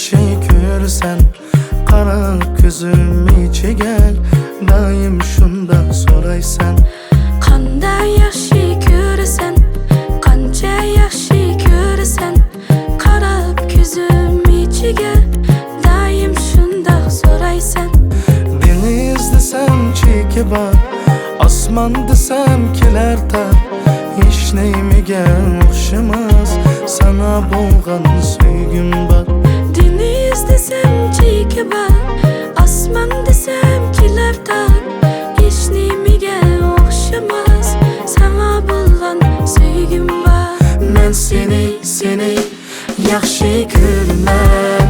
yaxshi ko'rsan, qara ko'zim ichiga doim shunda so'raysan. Qanday yaxshi ko'rasan, qancha yaxshi ko'rasan, qarab ko'zim ichiga doim shunda so'raysan. Deniz desem cheki bor, osmon desem kelar tar, hech neymiga o'xshamas sana bo'lgan sevgim bor. Deniz desem cheki bor, osmon desem kelar tar, hech nimiga o'xshamas sana bo'lgan sevgim bor. Men seni yaxshi ko'raman.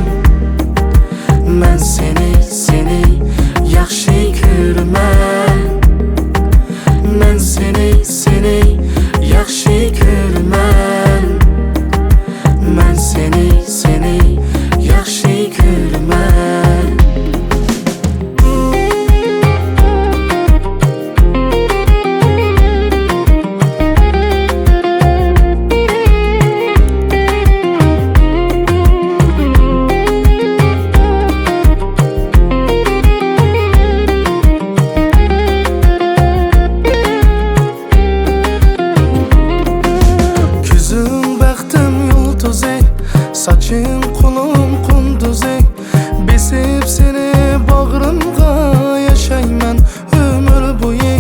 Men seni yaxshi ko'raman. Men seni yaxshi ko'raman. Men seni yaxshi ko'raman. Saçın kolum kunduzi, besip seni bağrımga yaşayman ömür boyu.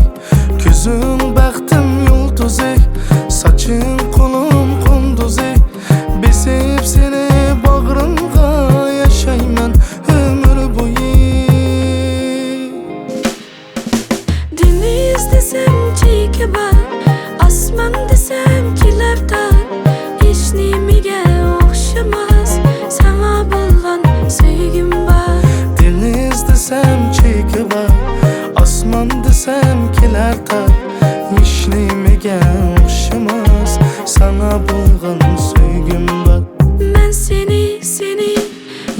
Gözüm baktım yulduzi, saçın kolum kunduzi, besip seni bağrımga yaşayman ömür boyu. Deniz desem cheki bor, osmon desem kelar tar, hech nimiga o'xshamas sana bo'lgan sevgim bor. Deniz desem cheki bor, osmon desem kelar tar, hech nimiga o'xshamas sana bo'lgan sevgim bor. Men seni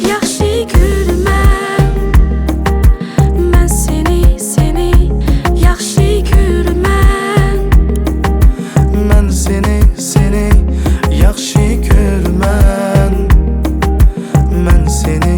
yaxshi ko'raman. Men seni yaxshi ko'raman. Men seni yaxshi ko'raman. Men seni